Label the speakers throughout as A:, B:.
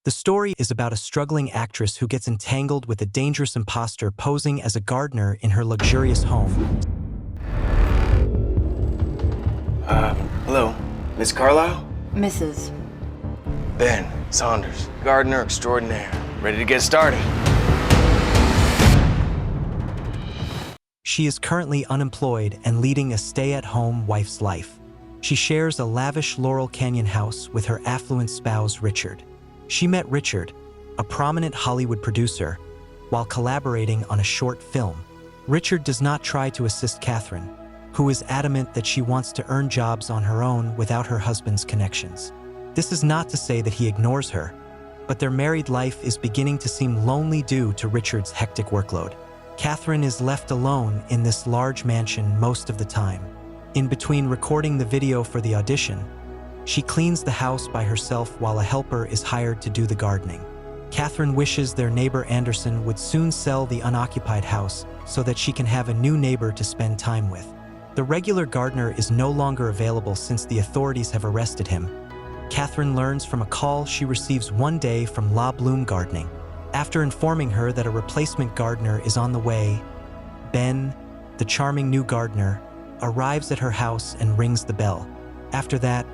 A: The story is about a struggling actress who gets entangled with a dangerous imposter posing as a gardener in her luxurious home.
B: Hello, Miss Carlisle?
C: Mrs.
B: Ben Saunders, gardener extraordinaire. Ready to get started.
A: She is currently unemployed and leading a stay-at-home wife's life. She shares a lavish Laurel Canyon house with her affluent spouse, Richard. She met Richard, a prominent Hollywood producer, while collaborating on a short film. Richard does not try to assist Catherine, who is adamant that she wants to earn jobs on her own without her husband's connections. This is not to say that he ignores her, but their married life is beginning to seem lonely due to Richard's hectic workload. Catherine is left alone in this large mansion most of the time. In between recording the video for the audition, she cleans the house by herself while a helper is hired to do the gardening. Catherine wishes their neighbor Anderson would soon sell the unoccupied house so that she can have a new neighbor to spend time with. The regular gardener is no longer available since the authorities have arrested him. Catherine learns from a call she receives one day from La Bloom Gardening. After informing her that a replacement gardener is on the way, Ben, the charming new gardener, arrives at her house and rings the bell. After that,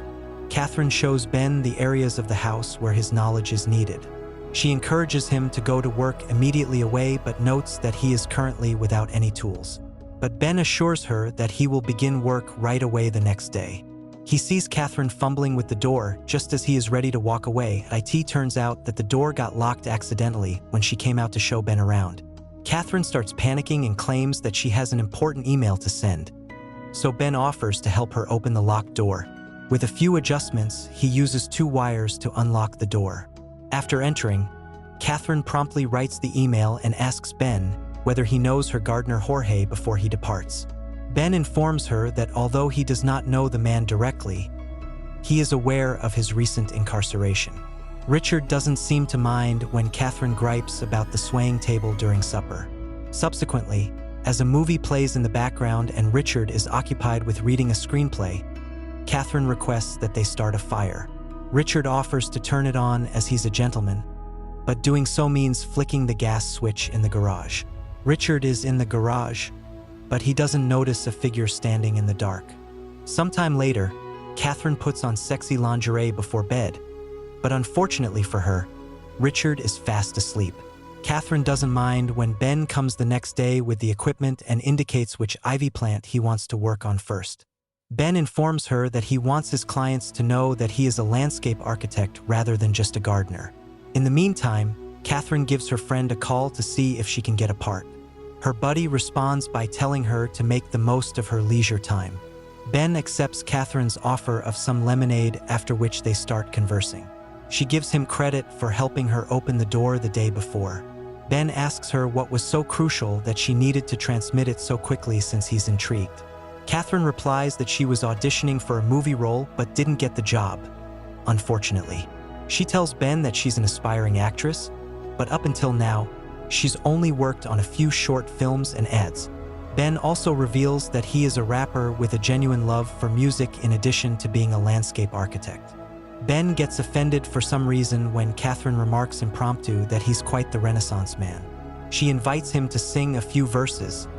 A: Catherine shows Ben the areas of the house where his knowledge is needed. She encourages him to go to work immediately away but notes that he is currently without any tools. But Ben assures her that he will begin work right away the next day. He sees Catherine fumbling with the door just as he is ready to walk away. It turns out that the door got locked accidentally when she came out to show Ben around. Catherine starts panicking and claims that she has an important email to send. So Ben offers to help her open the locked door. With a few adjustments, he uses 2 wires to unlock the door. After entering, Catherine promptly writes the email and asks Ben whether he knows her gardener Jorge before he departs. Ben informs her that although he does not know the man directly, he is aware of his recent incarceration. Richard doesn't seem to mind when Catherine gripes about the swaying table during supper. Subsequently, as a movie plays in the background and Richard is occupied with reading a screenplay, Catherine requests that they start a fire. Richard offers to turn it on as he's a gentleman, but doing so means flicking the gas switch in the garage. Richard is in the garage, but he doesn't notice a figure standing in the dark. Sometime later, Catherine puts on sexy lingerie before bed, but unfortunately for her, Richard is fast asleep. Catherine doesn't mind when Ben comes the next day with the equipment and indicates which ivy plant he wants to work on first. Ben informs her that he wants his clients to know that he is a landscape architect rather than just a gardener. In the meantime, Catherine gives her friend a call to see if she can get a part. Her buddy responds by telling her to make the most of her leisure time. Ben accepts Catherine's offer of some lemonade, after which they start conversing. She gives him credit for helping her open the door the day before. Ben asks her what was so crucial that she needed to transmit it so quickly since he's intrigued. Catherine replies that she was auditioning for a movie role but didn't get the job, unfortunately. She tells Ben that she's an aspiring actress, but up until now, she's only worked on a few short films and ads. Ben also reveals that he is a rapper with a genuine love for music in addition to being a landscape architect. Ben gets offended for some reason when Catherine remarks impromptu that he's quite the Renaissance man. She invites him to sing a few verses,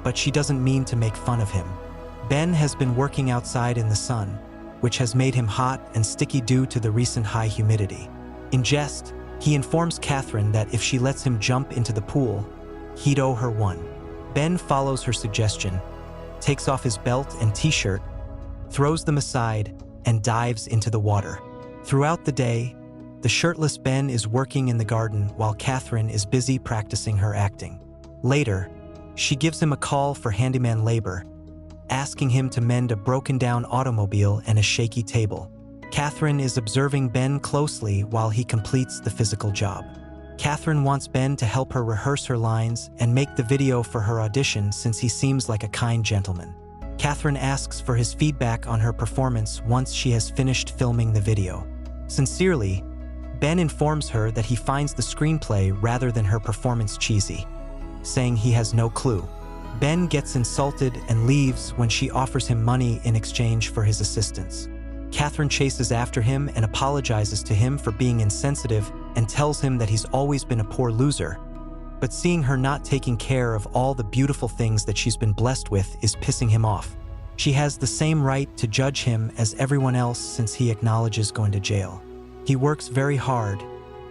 A: but she doesn't mean to make fun of him. Ben has been working outside in the sun, which has made him hot and sticky due to the recent high humidity. In jest, he informs Catherine that if she lets him jump into the pool, he'd owe her one. Ben follows her suggestion, takes off his belt and t-shirt, throws them aside, and dives into the water. Throughout the day, the shirtless Ben is working in the garden while Catherine is busy practicing her acting. Later, she gives him a call for handyman labor, asking him to mend a broken-down automobile and a shaky table. Catherine is observing Ben closely while he completes the physical job. Catherine wants Ben to help her rehearse her lines and make the video for her audition since he seems like a kind gentleman. Catherine asks for his feedback on her performance once she has finished filming the video. Sincerely, Ben informs her that he finds the screenplay rather than her performance cheesy, saying he has no clue. Ben gets insulted and leaves when she offers him money in exchange for his assistance. Catherine chases after him and apologizes to him for being insensitive and tells him that he's always been a poor loser, but seeing her not taking care of all the beautiful things that she's been blessed with is pissing him off. She has the same right to judge him as everyone else since he acknowledges going to jail. He works very hard,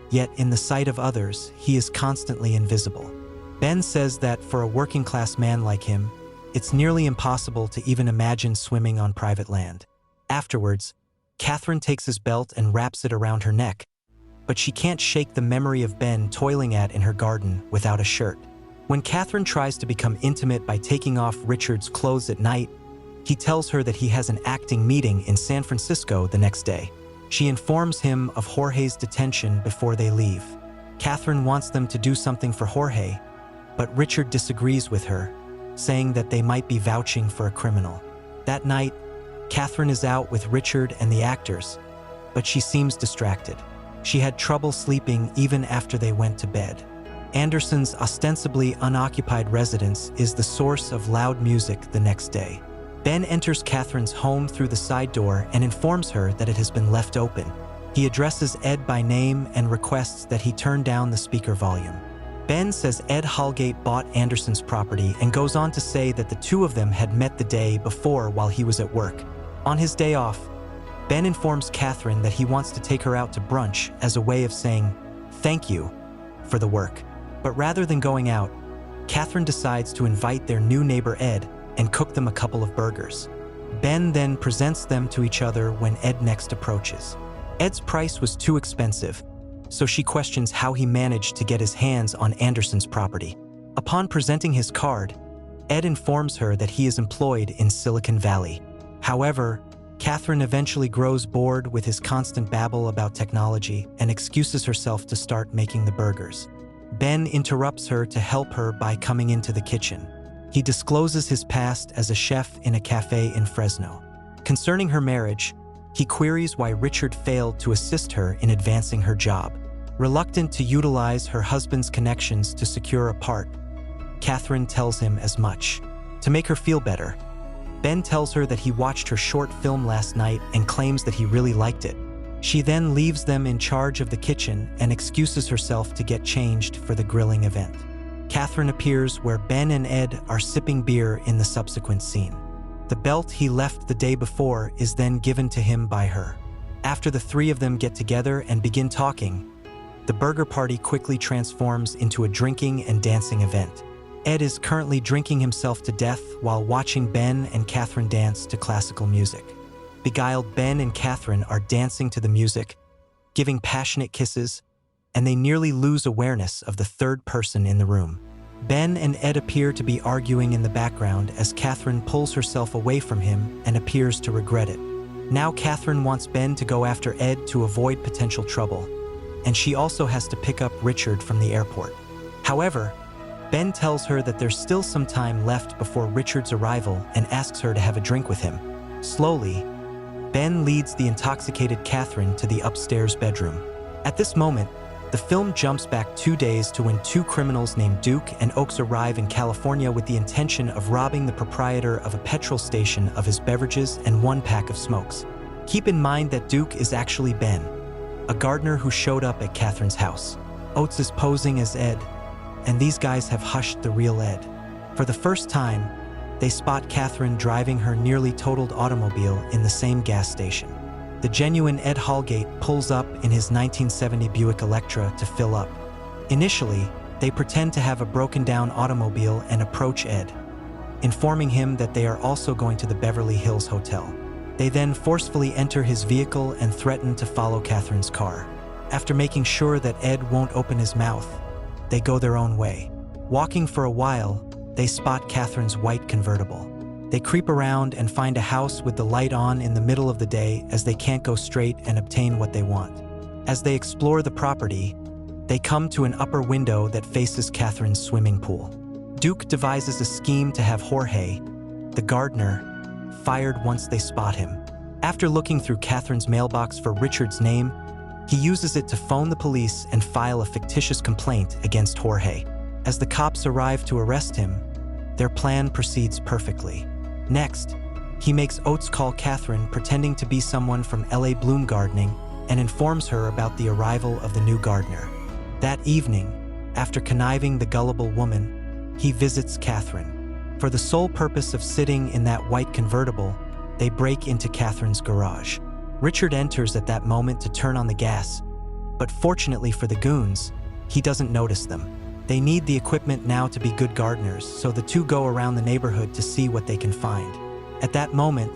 A: yet in the sight of others, he is constantly invisible. Ben says that for a working-class man like him, it's nearly impossible to even imagine swimming on private land. Afterwards, Catherine takes his belt and wraps it around her neck, but she can't shake the memory of Ben toiling in her garden without a shirt. When Catherine tries to become intimate by taking off Richard's clothes at night, he tells her that he has an acting meeting in San Francisco the next day. She informs him of Jorge's detention before they leave. Catherine wants them to do something for Jorge, but Richard disagrees with her, saying that they might be vouching for a criminal. That night, Catherine is out with Richard and the actors, but she seems distracted. She had trouble sleeping even after they went to bed. Anderson's ostensibly unoccupied residence is the source of loud music the next day. Ben enters Catherine's home through the side door and informs her that it has been left open. He addresses Ed by name and requests that he turn down the speaker volume. Ben says Ed Holgate bought Anderson's property and goes on to say that the two of them had met the day before while he was at work. On his day off, Ben informs Catherine that he wants to take her out to brunch as a way of saying thank you for the work. But rather than going out, Catherine decides to invite their new neighbor Ed and cook them a couple of burgers. Ben then presents them to each other when Ed next approaches. Ed's price was too expensive, so she questions how he managed to get his hands on Anderson's property. Upon presenting his card, Ed informs her that he is employed in Silicon Valley. However, Catherine eventually grows bored with his constant babble about technology and excuses herself to start making the burgers. Ben interrupts her to help her by coming into the kitchen. He discloses his past as a chef in a cafe in Fresno. Concerning her marriage, he queries why Richard failed to assist her in advancing her job. Reluctant to utilize her husband's connections to secure a part, Catherine tells him as much. To make her feel better, Ben tells her that he watched her short film last night and claims that he really liked it. She then leaves them in charge of the kitchen and excuses herself to get changed for the grilling event. Catherine appears where Ben and Ed are sipping beer in the subsequent scene. The belt he left the day before is then given to him by her. After the three of them get together and begin talking, the burger party quickly transforms into a drinking and dancing event. Ed is currently drinking himself to death while watching Ben and Catherine dance to classical music. Beguiled, Ben and Catherine are dancing to the music, giving passionate kisses, and they nearly lose awareness of the third person in the room. Ben and Ed appear to be arguing in the background as Catherine pulls herself away from him and appears to regret it. Now Catherine wants Ben to go after Ed to avoid potential trouble, and she also has to pick up Richard from the airport. However, Ben tells her that there's still some time left before Richard's arrival and asks her to have a drink with him. Slowly, Ben leads the intoxicated Catherine to the upstairs bedroom. At this moment, the film jumps back 2 days to when two criminals named Duke and Oakes arrive in California with the intention of robbing the proprietor of a petrol station of his beverages and 1 pack of smokes. Keep in mind that Duke is actually Ben, a gardener who showed up at Catherine's house. Oates is posing as Ed, and these guys have hushed the real Ed. For the first time, they spot Catherine driving her nearly totaled automobile in the same gas station. The genuine Ed Holgate pulls up in his 1970 Buick Electra to fill up. Initially, they pretend to have a broken-down automobile and approach Ed, informing him that they are also going to the Beverly Hills Hotel. They then forcefully enter his vehicle and threaten to follow Catherine's car. After making sure that Ed won't open his mouth, they go their own way. Walking for a while, they spot Catherine's white convertible. They creep around and find a house with the light on in the middle of the day as they can't go straight and obtain what they want. As they explore the property, they come to an upper window that faces Catherine's swimming pool. Duke devises a scheme to have Jorge, the gardener, fired once they spot him. After looking through Catherine's mailbox for Richard's name, he uses it to phone the police and file a fictitious complaint against Jorge. As the cops arrive to arrest him, their plan proceeds perfectly. Next, he makes Oates call Catherine pretending to be someone from LA Bloom Gardening and informs her about the arrival of the new gardener. That evening, after conniving the gullible woman, he visits Catherine. For the sole purpose of sitting in that white convertible, they break into Catherine's garage. Richard enters at that moment to turn on the gas, but fortunately for the goons, he doesn't notice them. They need the equipment now to be good gardeners, so the two go around the neighborhood to see what they can find. At that moment,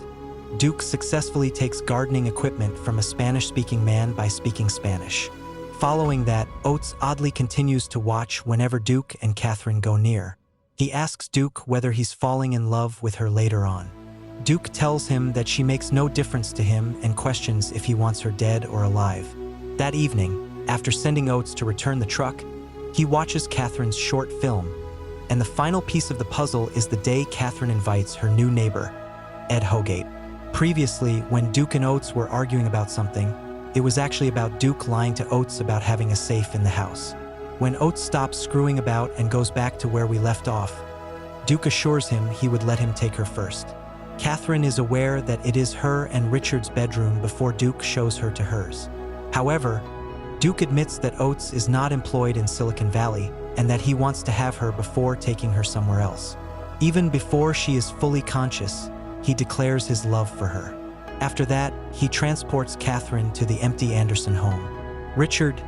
A: Duke successfully takes gardening equipment from a Spanish-speaking man by speaking Spanish. Following that, Oates oddly continues to watch whenever Duke and Catherine go near. He asks Duke whether he's falling in love with her later on. Duke tells him that she makes no difference to him and questions if he wants her dead or alive. That evening, after sending Oates to return the truck, he watches Catherine's short film, and the final piece of the puzzle is the day Catherine invites her new neighbor, Ed Hogate. Previously, when Duke and Oates were arguing about something, it was actually about Duke lying to Oates about having a safe in the house. When Oates stops screwing about and goes back to where we left off, Duke assures him he would let him take her first. Catherine is aware that it is her and Richard's bedroom before Duke shows her to hers. However, Duke admits that Oates is not employed in Silicon Valley and that he wants to have her before taking her somewhere else. Even before she is fully conscious, he declares his love for her. After that, he transports Catherine to the empty Anderson home. Richard,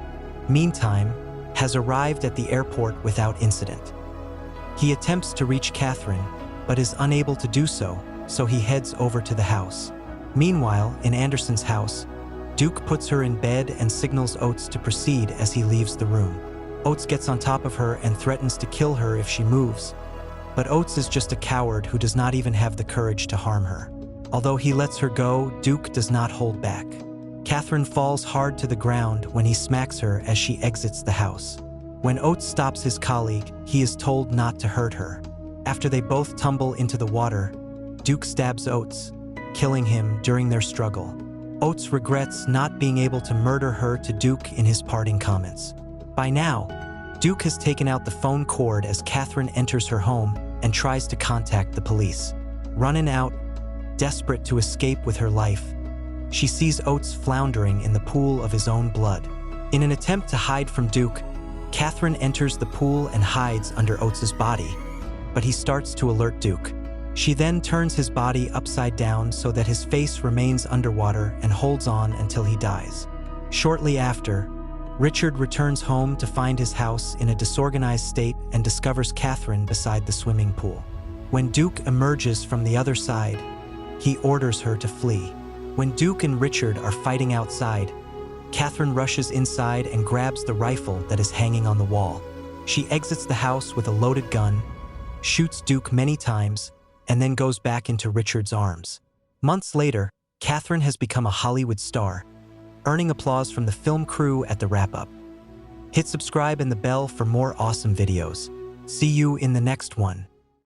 A: meantime, has arrived at the airport without incident. He attempts to reach Catherine, but is unable to do so, so he heads over to the house. Meanwhile, in Anderson's house, Duke puts her in bed and signals Oates to proceed as he leaves the room. Oates gets on top of her and threatens to kill her if she moves, but Oates is just a coward who does not even have the courage to harm her. Although he lets her go, Duke does not hold back. Catherine falls hard to the ground when he smacks her as she exits the house. When Oates stops his colleague, he is told not to hurt her. After they both tumble into the water, Duke stabs Oates, killing him during their struggle. Oates regrets not being able to murder her to Duke in his parting comments. By now, Duke has taken out the phone cord as Catherine enters her home and tries to contact the police. Running out, desperate to escape with her life, she sees Oates floundering in the pool of his own blood. In an attempt to hide from Duke, Catherine enters the pool and hides under Oates's body, but he starts to alert Duke. She then turns his body upside down so that his face remains underwater and holds on until he dies. Shortly after, Richard returns home to find his house in a disorganized state and discovers Catherine beside the swimming pool. When Duke emerges from the other side, he orders her to flee. When Duke and Richard are fighting outside, Catherine rushes inside and grabs the rifle that is hanging on the wall. She exits the house with a loaded gun, shoots Duke many times, and then goes back into Richard's arms. Months later, Catherine has become a Hollywood star, earning applause from the film crew at the wrap-up. Hit subscribe and the bell for more awesome videos. See you in the next one.